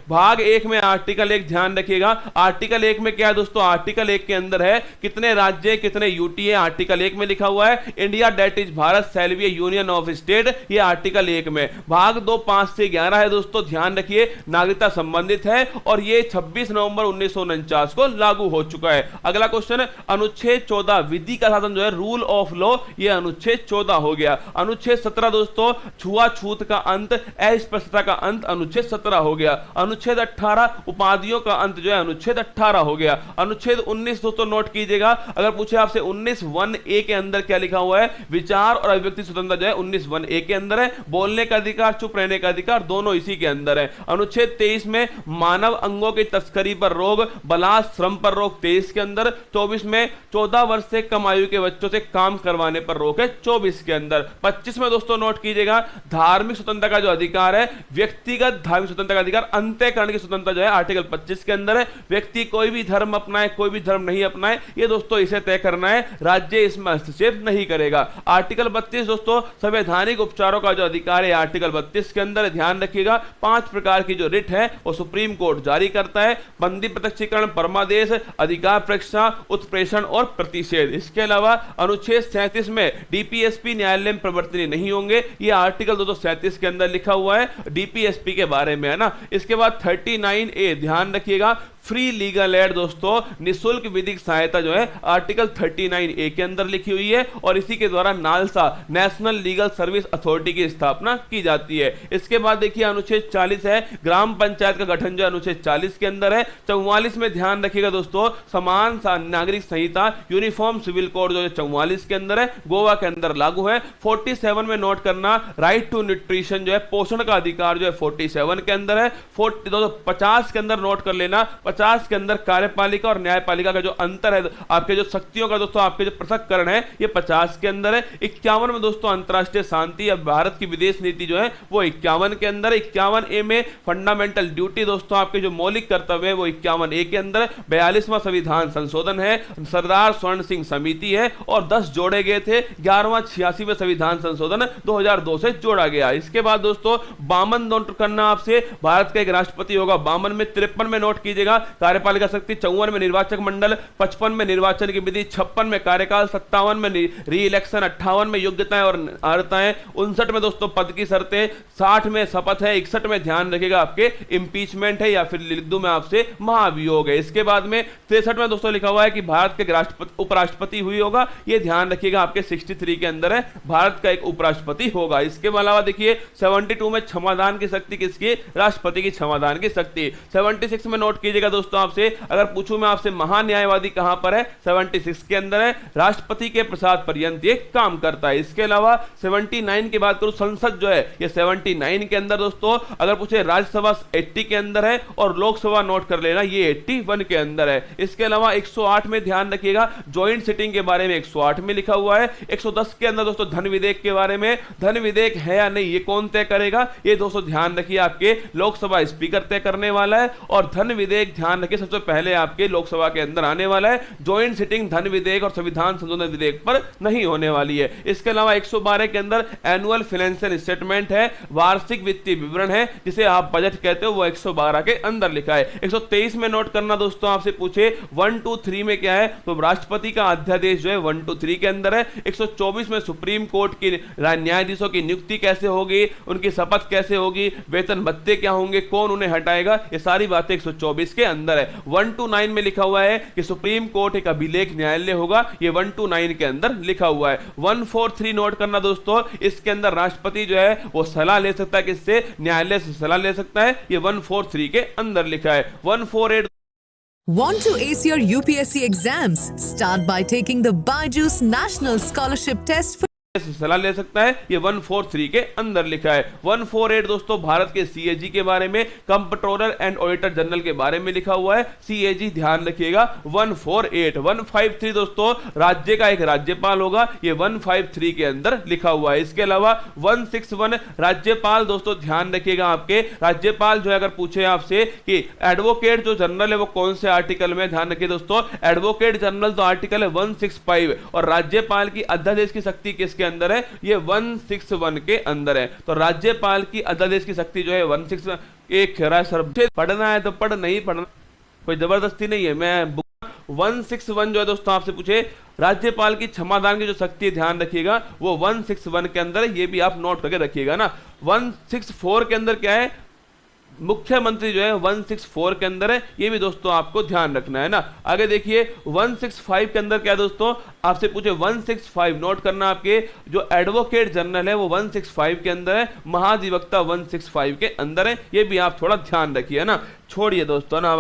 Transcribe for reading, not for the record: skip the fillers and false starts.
भाग 1 में आर्टिकल 1 ध्यान रखिएगा, आर्टिकल 1 में क्या है दोस्तों, आर्टिकल 1 के अंदर है कितने राज्य कितने यूटी है, आर्टिकल 1 में लिखा हुआ है India that is Bharat shall be a union of state, ये आर्टिकल 1 में। भाग 2 5 से 11 है दोस्तों, ध्यान रखिए नागरिकता संबंधित है और ये 26 नवंबर 1949 को लागू हो चुका है। अगला क्वेश्चन, अनुच्छेद 14 विधि का शासन जो है रूल ऑफ लॉ, ये अनुच्छेद 14 हो गया। अनुच्छेद 17 दोस्तों छुआछूत का अंत, अस्पृश्यता का अंत, अनुच्छेद 17 हो गया। अनुच्छेद 18 उपाधियों का अंत जो है अनुच्छेद 18 हो गया। अनुच्छेद 19 दोस्तों नोट कीजिएगा, अगर पूछे आपसे 19(1)(a) के अंदर क्या लिखा हुआ है, विचार और अभिव्यक्ति स्वतंत्रता जो है 19(1)(a) के अंदर है, बोलने का अधिकार चुप रहने का अधिकार दोनों इसी के अंदर है। अनुच्छेद 23 में मानव अंगों की तस्करी पर रोक, बलात्कार श्रम पर रोक 23 के अंदर। 24 में 14 वर्ष से कम आयु के बच्चों से काम करवाने पर रोक है 24 के अंदर। 25 में दोस्तों नोट कीजिएगा धार्मिक स्वतंत्रता का जो अधिकार है, व्यक्तिगत धार्मिक स्वतंत्रता का अधिकार, अंतःकरण की स्वतंत्रता जो है आर्टिकल 25 के अंदर है। व्यक्ति कोई भी धर्म अपनाए कोई भी धर्म नहीं अपनाए, ये दोस्तों इसे तय करना है, राज्य इसमें हस्तक्षेप नहीं करेगा। आर्टिकल 32 दोस्तों संवैधानिक उपचारों का जो अधिकार है आर्टिकल 32 के अंदर, ध्यान रखिएगा 5 प्रकार की जो रिट है वो सुप्रीम कोर्ट जारी करता है, बंदी प्रत्यक्षीकरण, परमादेश, अधिकार परीक्षा, उत्प्रेषण और प्रतिषेध। इसके अलावा अनुच्छेद 37 में डीपीएसपी न्यायालय में प्रवर्तनीय नहीं होंगे, ये आर्टिकल 237 के अंदर लिखा हुआ है डीपीएसपी के बारे में, है ना। इसके बाद 39A ध्यान रखिएगा फ्री लीगल एड दोस्तों, निशुल्क विधिक सहायता जो है आर्टिकल 39A के अंदर लिखी हुई है और इसी के द्वारा NALSA national legal service authority की स्थापना की जाती है। इसके बाद देखिए अनुच्छेद 40 है ग्राम पंचायत का गठन जो अनुच्छेद 40 के अंदर है। 44 में ध्यान रखिएगा दोस्तों समान नागरिक संहिता यूनिफॉर्म सिविल कोड जो 44 के अंदर है, गोवा के अंदर लागू है। 47 में नोट करना राइट टू न्यूट्रिशन जो है पोषण का अधिकार जो है 47 के अंदर है। 50 के अंदर नोट कर लेना, 50 के अंदर कार्यपालिका और न्यायपालिका का जो अंतर है, आपके जो शक्तियों का दोस्तों आपके जो पृथक्करण है ये 50 के अंदर है। 51 में दोस्तों अंतरराष्ट्रीय शांति या भारत की विदेश नीति जो है वो 51 के अंदर है। 51A में फंडामेंटल ड्यूटी दोस्तों आपके जो मौलिक कर्तव्य है वो 51A के अंदर है। 42वां संविधान संशोधन है, सरदार स्वर्ण सिंह समिति है और 10 जोड़े गए थे। 11वां 86वें संविधान संशोधन 2002 से जोड़ा गया। इसके बाद दोस्तों 52 नोट करना आपसे, भारत का एक राष्ट्रपति होगा 52 में। 53 में नोट कीजिएगा कार्यपालिका शक्ति, 54 में निर्वाचक मंडल, 55 में निर्वाचन की विधि, 56 में कार्यकाल, 57 में री इलेक्शन, 58 में योग्यताएं और अर्हताएं, 59 में दोस्तों पद की शर्तें, 60 में शपथ है, 61 में ध्यान रखिएगा आपके इंपीचमेंट है या फिर लिख दूं मैं आपसे महाभियोग है। इसके बाद में 63 में दोस्तों लिखा हुआ है कि भारत के राष्ट्रपति उपराष्ट्रपति हुई होगा, ये ध्यान रखिएगा आपके 63 के अंदर है, भारत का एक उपराष्ट्रपति होगा। इसके अलावा देखिए 72 में क्षमादान की शक्ति किसकी, राष्ट्रपति की क्षमादान की शक्ति। 76 में नोट कीजिएगा दोस्तों आपसे, अगर पूछूं मैं आपसे महान्यायवादी कहां पर है, 76 के अंदर है, राष्ट्रपति के प्रसाद पर्यंत ये काम करता है। इसके अलावा 79 की बात करूं, संसद जो है ये 79 के अंदर दोस्तों, अगर पूछे राज्यसभा 80 के अंदर है और लोकसभा नोट कर लेना ये 81 के अंदर है। इसके अलावा 108 में ध्यान रखिएगा ज्वाइंट सिटिंग के बारे में 108 में लिखा हुआ है। 110 के अंदर दोस्तों धन विधेयक के बारे में, धन विधेयक है या नहीं ये कौन तय करेगा, ये दोस्तों ध्यान रखिए आपके लोकसभा स्पीकर तय करने वाला है। और धन विधेयक ध्यान रखिए सबसे पहले आपके लोकसभा के अंदर आने वाला है, ज्वाइंट सिटिंग धन विधेयक और संविधान संशोधन विधेयक पर नहीं होने वाली है। इसके अलावा 112 के अंदर एनुअल फाइनेंशियल स्टेटमेंट है, वार्षिक वित्तीय विवरण है जिसे आप बजट कहते हो, वो 112 के अंदर लिखा है। 123 में नोट करना दोस्तों आपसे पूछे 1 2 3 में क्या है, तो राष्ट्रपति का अध्यादेश जो है 1 2 3 के अंदर है। 124 में सुप्रीम कोर्ट की न्यायाधीशों की नियुक्ति कैसे होगी, उनकी शपथ कैसे होगी, वेतन भत्ते क्या होंगे, कौन उन्हें हटाएगा, ये सारी बातें 124 के अंदर है। 1 to 9 में लिखा हुआ है कि सुप्रीम कोर्ट एक अभिलेख न्यायालय होगा, ये 1 to 9 के अंदर लिखा हुआ है। 143 नोट करना दोस्तों, इसके अंदर राष्ट्रपति जो है वो सलाह ले सकता है, किससे, न्यायालय से सलाह ले सकता है, ये 143 के अंदर लिखा है। 148 Want to ace your UPSC exams? Start by taking the BYJU'S National Scholarship Test. सलाह ले सकता है, ये 143 के अंदर लिखा है। 148 दोस्तों भारत के सीएजी के बारे में, कंप्ट्रोलर एंड ऑडिटर जनरल के बारे में लिखा हुआ है, सीएजी ध्यान रखिएगा 148। 153 दोस्तों राज्य का एक राज्यपाल होगा, ये 153 के अंदर लिखा हुआ है। इसके अलावा 161 राज्यपाल दोस्तों ध्यान रखिएगा, आपके राज्यपाल जो है अगर पूछे आपसे कि एडवोकेट जो जनरल है वो कौन से आर्टिकल में, ध्यान रखिए दोस्तों एडवोकेट जनरल तो आर्टिकल है 165 और राज्यपाल की अध्यादेश की शक्ति किसके किसके अंदर है, ये 161 के अंदर है। तो राज्यपाल की अध्यादेश की शक्ति जो है 161, एक खेरा सर पढ़ना है तो पढ़, नहीं पढ़ना कोई जबरदस्ती नहीं है। मैं 161 जो है दोस्तों आपसे पूछे राज्यपाल की क्षमादान की जो शक्ति है, ध्यान रखिएगा वो 161 के अंदर है, ये भी आप नोट करके रखिएगा ना। 164 के अंदर क्या है, मुख्यमंत्री जो है 164 के अंदर है, ये भी दोस्तों आपको ध्यान रखना है ना। आगे देखिए 165 के अंदर क्या है दोस्तों, आपसे पूछे 165 नोट करना, आपके जो एडवोकेट जनरल है वो 165 के अंदर है, महाधिवक्ता 165 के अंदर है, ये भी आप थोड़ा ध्यान रखिए ना। छोड़िए दोस्तों ना।